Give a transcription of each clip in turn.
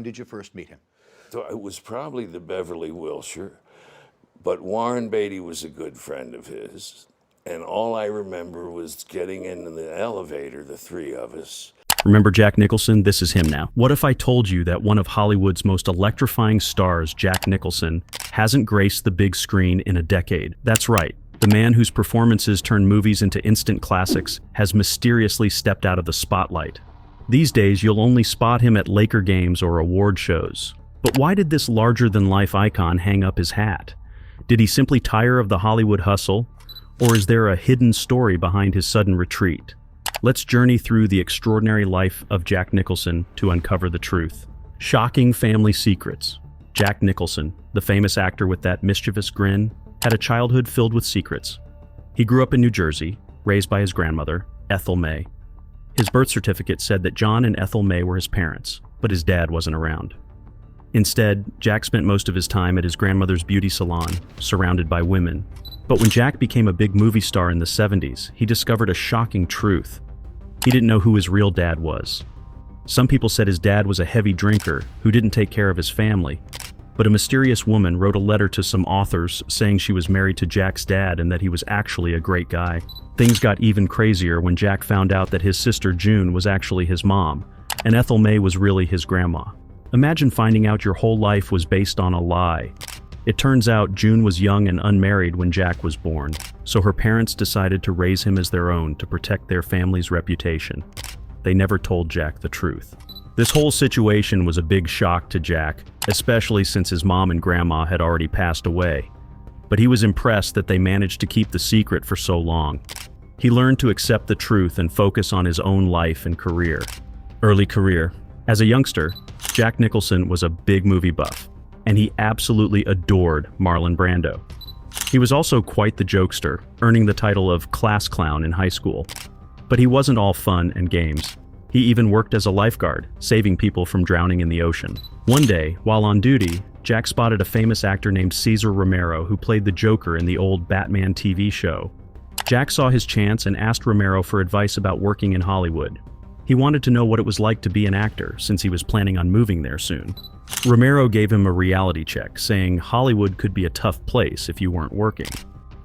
Did you first meet him? So it was probably the Beverly Wilshire, but Warren Beatty was a good friend of his. And all I remember was getting into the elevator, the three of us. Remember Jack Nicholson? This is him now. What if I told you that one of Hollywood's most electrifying stars, Jack Nicholson, hasn't graced the big screen in a decade? That's right. The man whose performances turn movies into instant classics has mysteriously stepped out of the spotlight. These days, you'll only spot him at Laker games or award shows. But why did this larger-than-life icon hang up his hat? Did he simply tire of the Hollywood hustle? Or is there a hidden story behind his sudden retreat? Let's journey through the extraordinary life of Jack Nicholson to uncover the truth. Shocking family secrets. Jack Nicholson, the famous actor with that mischievous grin, had a childhood filled with secrets. He grew up in New Jersey, raised by his grandmother, Ethel May. His birth certificate said that John and Ethel May were his parents, but his dad wasn't around. Instead, Jack spent most of his time at his grandmother's beauty salon, surrounded by women. But when Jack became a big movie star in the 70s, he discovered a shocking truth. He didn't know who his real dad was. Some people said his dad was a heavy drinker who didn't take care of his family. But a mysterious woman wrote a letter to some authors saying she was married to Jack's dad and that he was actually a great guy. Things got even crazier when Jack found out that his sister June was actually his mom, and Ethel May was really his grandma. Imagine finding out your whole life was based on a lie. It turns out June was young and unmarried when Jack was born, so her parents decided to raise him as their own to protect their family's reputation. They never told Jack the truth. This whole situation was a big shock to Jack, especially since his mom and grandma had already passed away. But he was impressed that they managed to keep the secret for so long. He learned to accept the truth and focus on his own life and career. Early career. As a youngster, Jack Nicholson was a big movie buff, and he absolutely adored Marlon Brando. He was also quite the jokester, earning the title of class clown in high school. But he wasn't all fun and games. He even worked as a lifeguard, saving people from drowning in the ocean. One day, while on duty, Jack spotted a famous actor named Cesar Romero who played the Joker in the old Batman TV show. Jack saw his chance and asked Romero for advice about working in Hollywood. He wanted to know what it was like to be an actor, since he was planning on moving there soon. Romero gave him a reality check, saying Hollywood could be a tough place if you weren't working.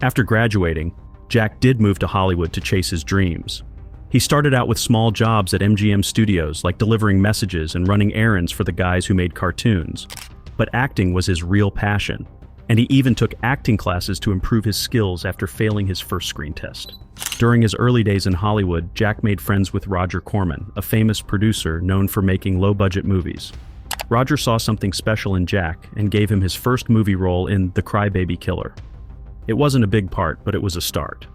After graduating, Jack did move to Hollywood to chase his dreams. He started out with small jobs at MGM Studios, like delivering messages and running errands for the guys who made cartoons. But acting was his real passion, and he even took acting classes to improve his skills after failing his first screen test. During his early days in Hollywood, Jack made friends with Roger Corman, a famous producer known for making low-budget movies. Roger saw something special in Jack and gave him his first movie role in The Crybaby Killer. It wasn't a big part, but it was a start.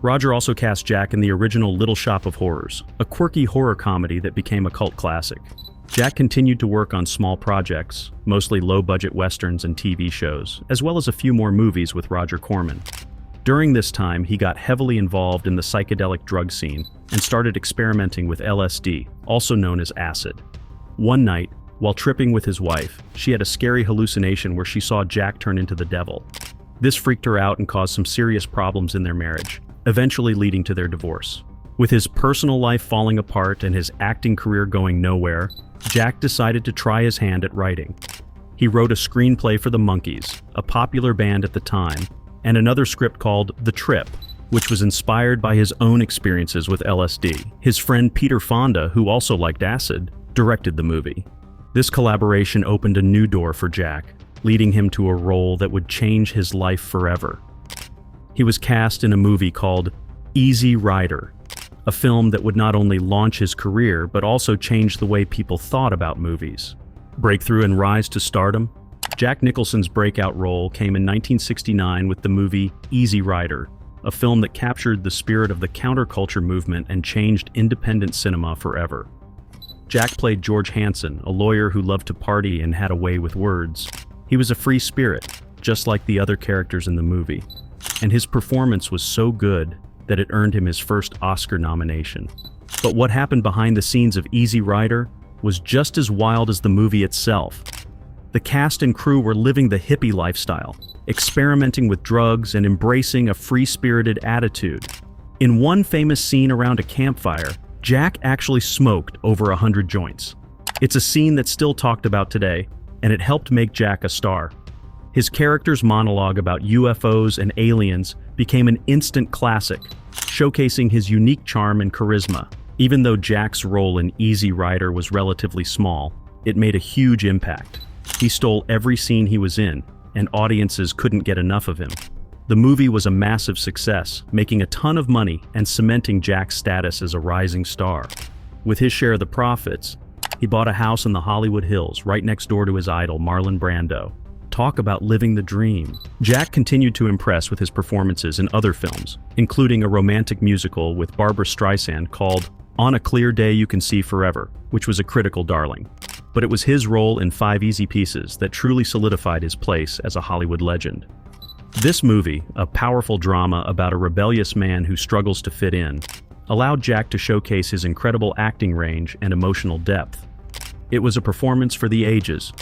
Roger also cast Jack in the original Little Shop of Horrors, a quirky horror comedy that became a cult classic. Jack continued to work on small projects, mostly low-budget westerns and TV shows, as well as a few more movies with Roger Corman. During this time, he got heavily involved in the psychedelic drug scene and started experimenting with LSD, also known as acid. One night, while tripping with his wife, she had a scary hallucination where she saw Jack turn into the devil. This freaked her out and caused some serious problems in their marriage, eventually leading to their divorce. With his personal life falling apart and his acting career going nowhere, Jack decided to try his hand at writing. He wrote a screenplay for the Monkees, a popular band at the time, and another script called The Trip, which was inspired by his own experiences with LSD. His friend Peter Fonda, who also liked acid, directed the movie. This collaboration opened a new door for Jack, leading him to a role that would change his life forever. He was cast in a movie called Easy Rider, a film that would not only launch his career, but also change the way people thought about movies. Breakthrough and rise to stardom? Jack Nicholson's breakout role came in 1969 with the movie Easy Rider, a film that captured the spirit of the counterculture movement and changed independent cinema forever. Jack played George Hanson, a lawyer who loved to party and had a way with words. He was a free spirit, just like the other characters in the movie. And his performance was so good that it earned him his first Oscar nomination. But what happened behind the scenes of Easy Rider was just as wild as the movie itself. The cast and crew were living the hippie lifestyle, experimenting with drugs and embracing a free-spirited attitude. In one famous scene around a campfire, Jack actually smoked over 100 joints. It's a scene that's still talked about today, and it helped make Jack a star. His character's monologue about UFOs and aliens became an instant classic, showcasing his unique charm and charisma. Even though Jack's role in Easy Rider was relatively small, it made a huge impact. He stole every scene he was in, and audiences couldn't get enough of him. The movie was a massive success, making a ton of money and cementing Jack's status as a rising star. With his share of the profits, he bought a house in the Hollywood Hills right next door to his idol Marlon Brando. Talk about living the dream. Jack continued to impress with his performances in other films, including a romantic musical with Barbra Streisand called On a Clear Day You Can See Forever, which was a critical darling. But it was his role in 5 Easy Pieces that truly solidified his place as a Hollywood legend. This movie, a powerful drama about a rebellious man who struggles to fit in, allowed Jack to showcase his incredible acting range and emotional depth. It was a performance for the ages,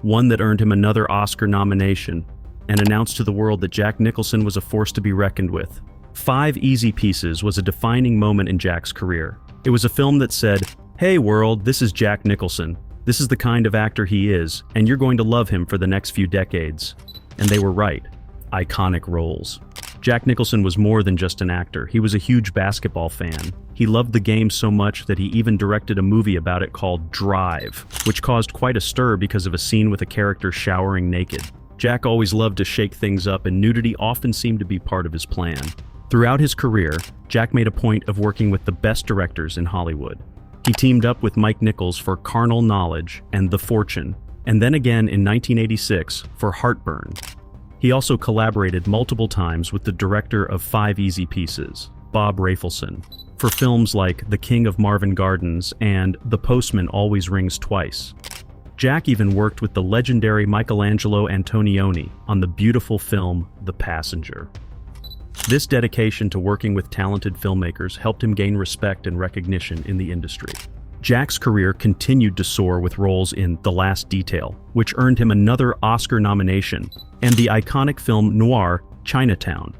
one that earned him another Oscar nomination and announced to the world that Jack Nicholson was a force to be reckoned with. 5 Easy Pieces was a defining moment in Jack's career. It was a film that said, "Hey world, this is Jack Nicholson. This is the kind of actor he is, and you're going to love him for the next few decades." And they were right. Iconic roles. Jack Nicholson was more than just an actor. He was a huge basketball fan. He loved the game so much that he even directed a movie about it called Drive, which caused quite a stir because of a scene with a character showering naked. Jack always loved to shake things up, and nudity often seemed to be part of his plan. Throughout his career, Jack made a point of working with the best directors in Hollywood. He teamed up with Mike Nichols for Carnal Knowledge and The Fortune, and then again in 1986 for Heartburn. He also collaborated multiple times with the director of 5 Easy Pieces, Bob Rafelson, for films like The King of Marvin Gardens and The Postman Always Rings Twice. Jack even worked with the legendary Michelangelo Antonioni on the beautiful film The Passenger. This dedication to working with talented filmmakers helped him gain respect and recognition in the industry. Jack's career continued to soar with roles in The Last Detail, which earned him another Oscar nomination, and the iconic film noir Chinatown.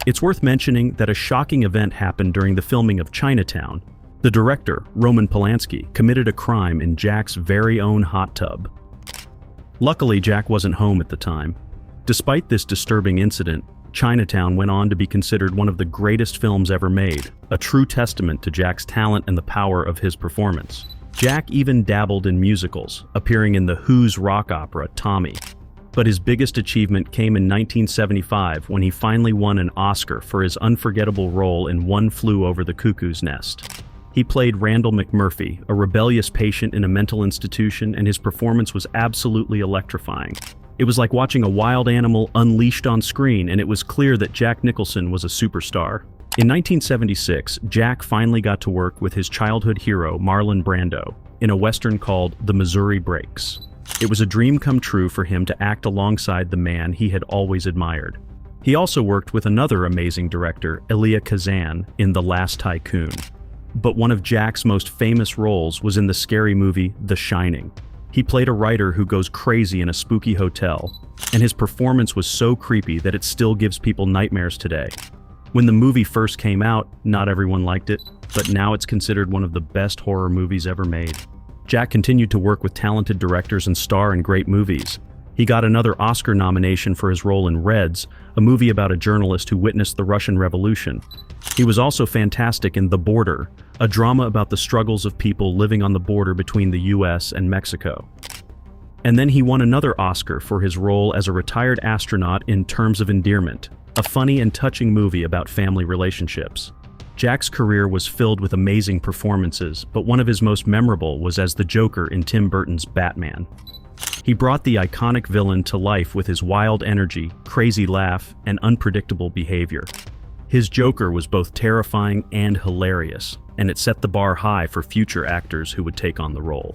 It's worth mentioning that a shocking event happened during the filming of Chinatown. The director, Roman Polanski, committed a crime in Jack's very own hot tub. Luckily, Jack wasn't home at the time. Despite this disturbing incident, Chinatown went on to be considered one of the greatest films ever made, a true testament to Jack's talent and the power of his performance. Jack even dabbled in musicals, appearing in The Who's rock opera, Tommy. But his biggest achievement came in 1975 when he finally won an Oscar for his unforgettable role in One Flew Over the Cuckoo's Nest. He played Randall McMurphy, a rebellious patient in a mental institution, and his performance was absolutely electrifying. It was like watching a wild animal unleashed on screen, and it was clear that Jack Nicholson was a superstar. In 1976, Jack finally got to work with his childhood hero, Marlon Brando, in a western called The Missouri Breaks. It was a dream come true for him to act alongside the man he had always admired. He also worked with another amazing director, Elia Kazan, in The Last Tycoon. But one of Jack's most famous roles was in the scary movie The Shining. He played a writer who goes crazy in a spooky hotel, and his performance was so creepy that it still gives people nightmares today. When the movie first came out, not everyone liked it, but now it's considered one of the best horror movies ever made. Jack continued to work with talented directors and star in great movies. He got another Oscar nomination for his role in Reds, a movie about a journalist who witnessed the Russian Revolution. He was also fantastic in The Border, a drama about the struggles of people living on the border between the US and Mexico. And then he won another Oscar for his role as a retired astronaut in Terms of Endearment, a funny and touching movie about family relationships. Jack's career was filled with amazing performances, but one of his most memorable was as the Joker in Tim Burton's Batman. He brought the iconic villain to life with his wild energy, crazy laugh, and unpredictable behavior. His Joker was both terrifying and hilarious, and it set the bar high for future actors who would take on the role.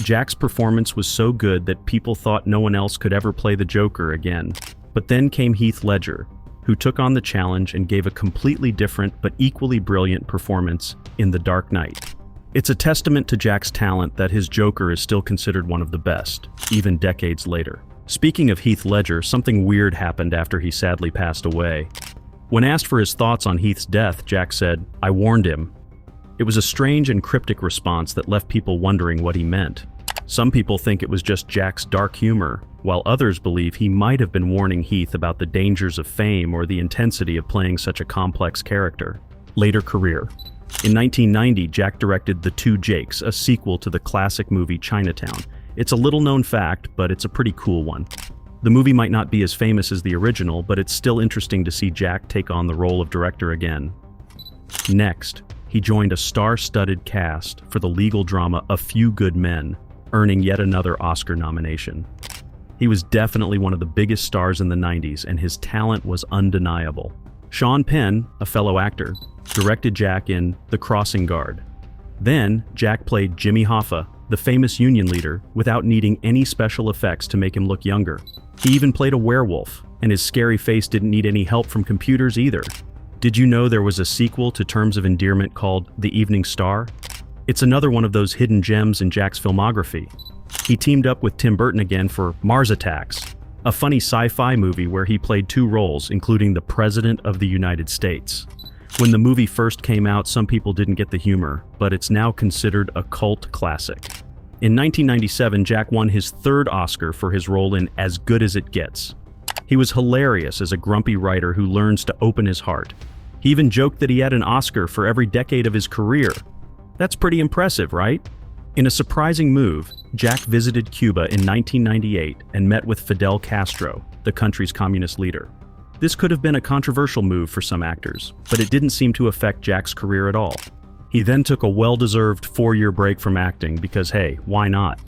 Jack's performance was so good that people thought no one else could ever play the Joker again. But then came Heath Ledger, who took on the challenge and gave a completely different but equally brilliant performance in The Dark Knight. It's a testament to Jack's talent that his Joker is still considered one of the best, even decades later. Speaking of Heath Ledger, something weird happened after he sadly passed away. When asked for his thoughts on Heath's death, Jack said, "I warned him. It was a strange and cryptic response that left people wondering what he meant. Some people think it was just Jack's dark humor, while others believe he might have been warning Heath about the dangers of fame or the intensity of playing such a complex character. Later career. In 1990, Jack directed The Two Jakes, a sequel to the classic movie Chinatown. It's a little-known fact, but it's a pretty cool one. The movie might not be as famous as the original, but it's still interesting to see Jack take on the role of director again. Next, he joined a star-studded cast for the legal drama A Few Good Men, earning yet another Oscar nomination. He was definitely one of the biggest stars in the 90s, and his talent was undeniable. Sean Penn, a fellow actor, directed Jack in The Crossing Guard. Then, Jack played Jimmy Hoffa, the famous Union leader, without needing any special effects to make him look younger. He even played a werewolf, and his scary face didn't need any help from computers either. Did you know there was a sequel to Terms of Endearment called The Evening Star? It's another one of those hidden gems in Jack's filmography. He teamed up with Tim Burton again for Mars Attacks, a funny sci-fi movie where he played two roles, including the President of the United States. When the movie first came out, some people didn't get the humor, but it's now considered a cult classic. In 1997, Jack won his third Oscar for his role in As Good as It Gets. He was hilarious as a grumpy writer who learns to open his heart. He even joked that he had an Oscar for every decade of his career. That's pretty impressive, right? In a surprising move, Jack visited Cuba in 1998 and met with Fidel Castro, the country's communist leader. This could have been a controversial move for some actors, but it didn't seem to affect Jack's career at all. He then took a well-deserved 4-year break from acting because, hey, why not?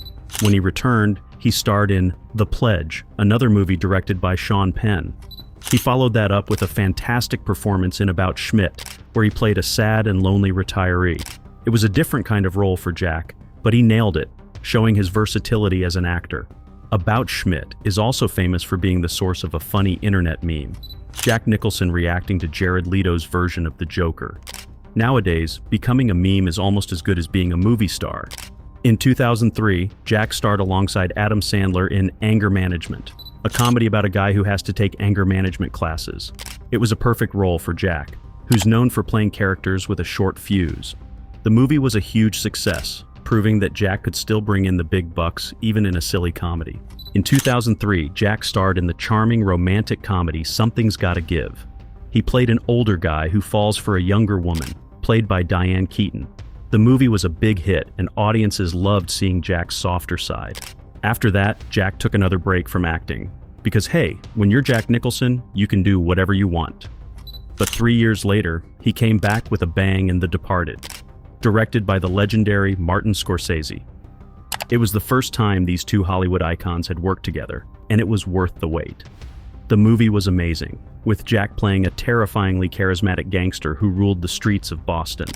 When he returned, he starred in The Pledge, another movie directed by Sean Penn. He followed that up with a fantastic performance in About Schmidt, where he played a sad and lonely retiree. It was a different kind of role for Jack, but he nailed it, showing his versatility as an actor. About Schmidt is also famous for being the source of a funny internet meme, Jack Nicholson reacting to Jared Leto's version of the Joker. Nowadays, becoming a meme is almost as good as being a movie star. In 2003, Jack starred alongside Adam Sandler in Anger Management, a comedy about a guy who has to take anger management classes. It was a perfect role for Jack, who's known for playing characters with a short fuse. The movie was a huge success, proving that Jack could still bring in the big bucks even in a silly comedy. In 2003, Jack starred in the charming romantic comedy Something's Gotta Give. He played an older guy who falls for a younger woman, played by Diane Keaton. The movie was a big hit, and audiences loved seeing Jack's softer side. After that, Jack took another break from acting. Because hey, when you're Jack Nicholson, you can do whatever you want. But 3 years later, he came back with a bang in The Departed, directed by the legendary Martin Scorsese. It was the first time these two Hollywood icons had worked together, and it was worth the wait. The movie was amazing, with Jack playing a terrifyingly charismatic gangster who ruled the streets of Boston.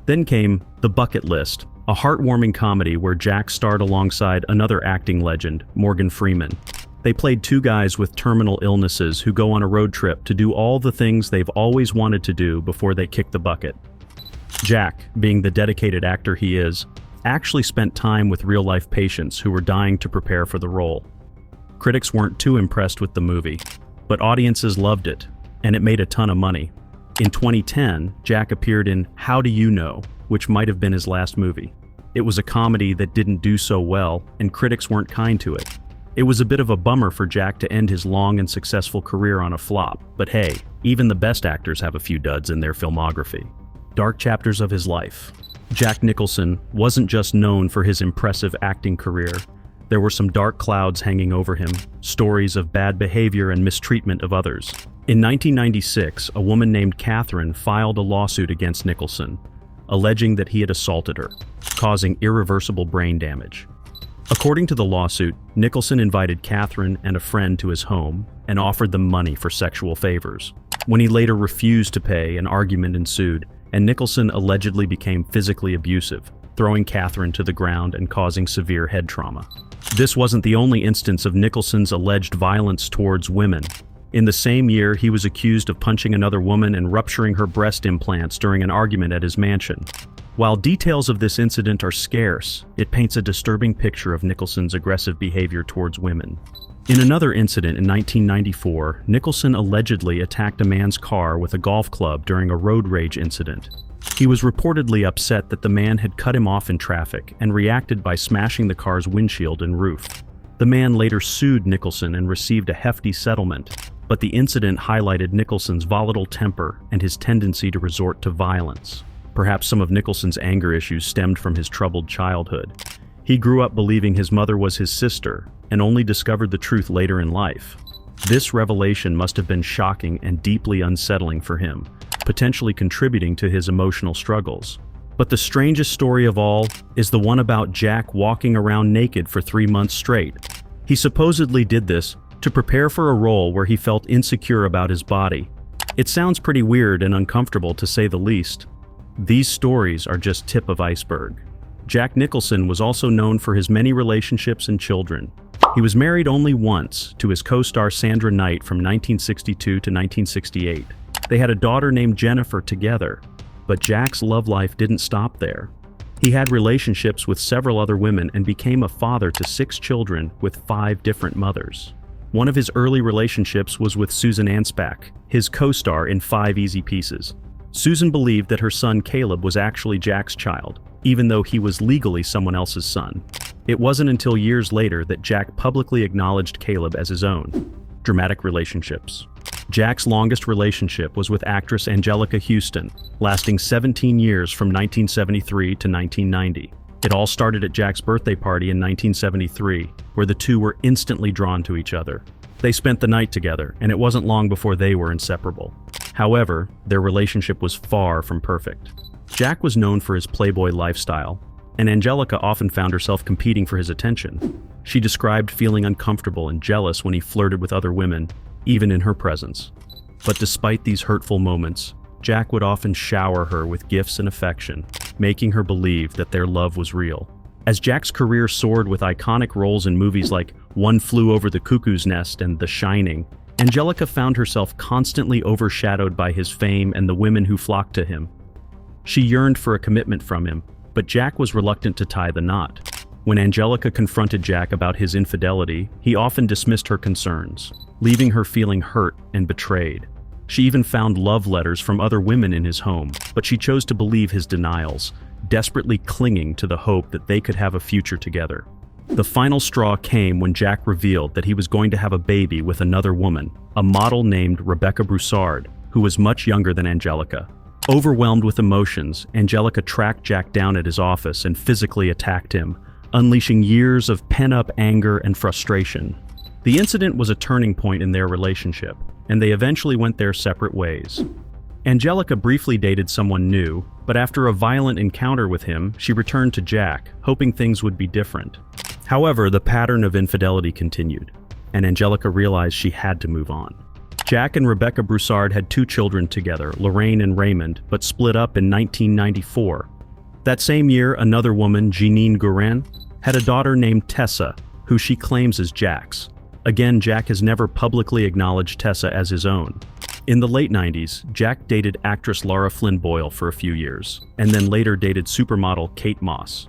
Then came The Bucket List, a heartwarming comedy where Jack starred alongside another acting legend, Morgan Freeman. They played two guys with terminal illnesses who go on a road trip to do all the things they've always wanted to do before they kick the bucket. Jack, being the dedicated actor he is, actually spent time with real-life patients who were dying to prepare for the role. Critics weren't too impressed with the movie, but audiences loved it, and it made a ton of money. In 2010, Jack appeared in How Do You Know, which might have been his last movie. It was a comedy that didn't do so well, and critics weren't kind to it. It was a bit of a bummer for Jack to end his long and successful career on a flop, but hey, even the best actors have a few duds in their filmography. Dark chapters of his life. Jack Nicholson wasn't just known for his impressive acting career. There were some dark clouds hanging over him, stories of bad behavior and mistreatment of others. In 1996, a woman named Catherine filed a lawsuit against Nicholson, alleging that he had assaulted her, causing irreversible brain damage. According to the lawsuit, Nicholson invited Catherine and a friend to his home and offered them money for sexual favors. When he later refused to pay, an argument ensued, and Nicholson allegedly became physically abusive, throwing Catherine to the ground and causing severe head trauma. This wasn't the only instance of Nicholson's alleged violence towards women. In the same year, he was accused of punching another woman and rupturing her breast implants during an argument at his mansion. While details of this incident are scarce, it paints a disturbing picture of Nicholson's aggressive behavior towards women. In another incident in 1994, Nicholson allegedly attacked a man's car with a golf club during a road rage incident. He was reportedly upset that the man had cut him off in traffic and reacted by smashing the car's windshield and roof. The man later sued Nicholson and received a hefty settlement, but the incident highlighted Nicholson's volatile temper and his tendency to resort to violence. Perhaps some of Nicholson's anger issues stemmed from his troubled childhood. He grew up believing his mother was his sister and only discovered the truth later in life. This revelation must have been shocking and deeply unsettling for him, potentially contributing to his emotional struggles. But the strangest story of all is the one about Jack walking around naked for 3 months straight. He supposedly did this to prepare for a role where he felt insecure about his body. It sounds pretty weird and uncomfortable to say the least. These stories are just tip of iceberg. Jack Nicholson was also known for his many relationships and children. He was married only once, to his co-star Sandra Knight from 1962 to 1968. They had a daughter named Jennifer together, but Jack's love life didn't stop there. He had relationships with several other women and became a father to 6 children with 5 different mothers. One of his early relationships was with Susan Anspach, his co-star in 5 Easy Pieces. Susan believed that her son Caleb was actually Jack's child, even though he was legally someone else's son. It wasn't until years later that Jack publicly acknowledged Caleb as his own. Dramatic relationships. Jack's longest relationship was with actress Angelica Houston, lasting 17 years from 1973 to 1990. It all started at Jack's birthday party in 1973, where the two were instantly drawn to each other. They spent the night together, and it wasn't long before they were inseparable. However, their relationship was far from perfect. Jack was known for his playboy lifestyle, and Angelica often found herself competing for his attention. She described feeling uncomfortable and jealous when he flirted with other women, even in her presence. But despite these hurtful moments, Jack would often shower her with gifts and affection, making her believe that their love was real. As Jack's career soared with iconic roles in movies like One Flew Over the Cuckoo's Nest and The Shining, Angelica found herself constantly overshadowed by his fame and the women who flocked to him. She yearned for a commitment from him, but Jack was reluctant to tie the knot. When Angelica confronted Jack about his infidelity, he often dismissed her concerns, leaving her feeling hurt and betrayed. She even found love letters from other women in his home, but she chose to believe his denials, desperately clinging to the hope that they could have a future together. The final straw came when Jack revealed that he was going to have a baby with another woman, a model named Rebecca Broussard, who was much younger than Angelica. Overwhelmed with emotions, Angelica tracked Jack down at his office and physically attacked him, unleashing years of pent-up anger and frustration. The incident was a turning point in their relationship, and they eventually went their separate ways. Angelica briefly dated someone new, but after a violent encounter with him, she returned to Jack, hoping things would be different. However, the pattern of infidelity continued, and Angelica realized she had to move on. Jack and Rebecca Broussard had 2 children together, Lorraine and Raymond, but split up in 1994. That same year, another woman, Jeanine Guerin, had a daughter named Tessa, who she claims is Jack's. Again, Jack has never publicly acknowledged Tessa as his own. In the late 90s, Jack dated actress Lara Flynn Boyle for a few years, and then later dated supermodel Kate Moss.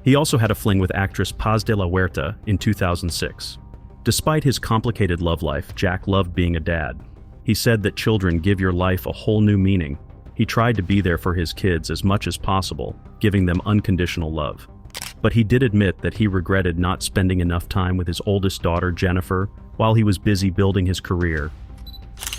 He also had a fling with actress Paz de la Huerta in 2006. Despite his complicated love life, Jack loved being a dad. He said that children give your life a whole new meaning. He tried to be there for his kids as much as possible, giving them unconditional love. But he did admit that he regretted not spending enough time with his oldest daughter, Jennifer, while he was busy building his career.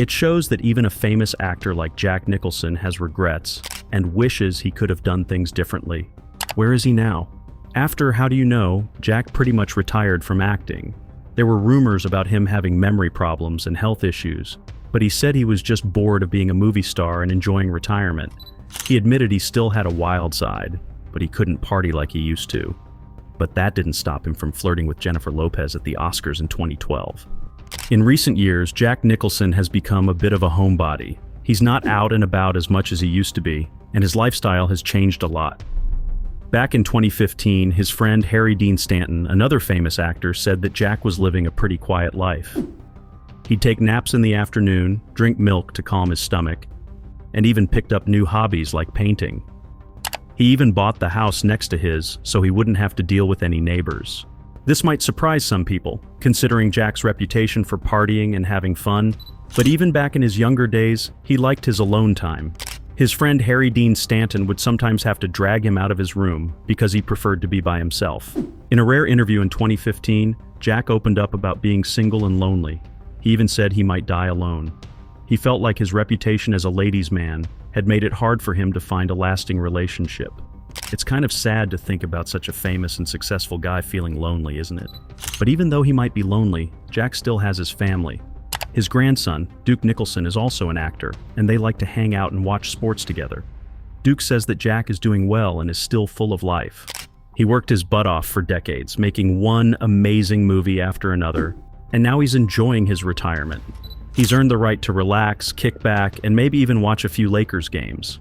It shows that even a famous actor like Jack Nicholson has regrets and wishes he could have done things differently. Where is he now? After How Do You Know, Jack pretty much retired from acting. There were rumors about him having memory problems and health issues, but he said he was just bored of being a movie star and enjoying retirement. He admitted he still had a wild side, but he couldn't party like he used to. But that didn't stop him from flirting with Jennifer Lopez at the Oscars in 2012. In recent years, Jack Nicholson has become a bit of a homebody. He's not out and about as much as he used to be, and his lifestyle has changed a lot. Back in 2015, his friend Harry Dean Stanton, another famous actor, said that Jack was living a pretty quiet life. He'd take naps in the afternoon, drink milk to calm his stomach, and even picked up new hobbies like painting. He even bought the house next to his so he wouldn't have to deal with any neighbors. This might surprise some people, considering Jack's reputation for partying and having fun, but even back in his younger days, he liked his alone time. His friend Harry Dean Stanton would sometimes have to drag him out of his room because he preferred to be by himself. In a rare interview in 2015, Jack opened up about being single and lonely. He even said he might die alone. He felt like his reputation as a ladies' man had made it hard for him to find a lasting relationship. It's kind of sad to think about such a famous and successful guy feeling lonely, isn't it? But even though he might be lonely, Jack still has his family. His grandson, Duke Nicholson, is also an actor, and they like to hang out and watch sports together. Duke says that Jack is doing well and is still full of life. He worked his butt off for decades, making one amazing movie after another, and now he's enjoying his retirement. He's earned the right to relax, kick back, and maybe even watch a few Lakers games.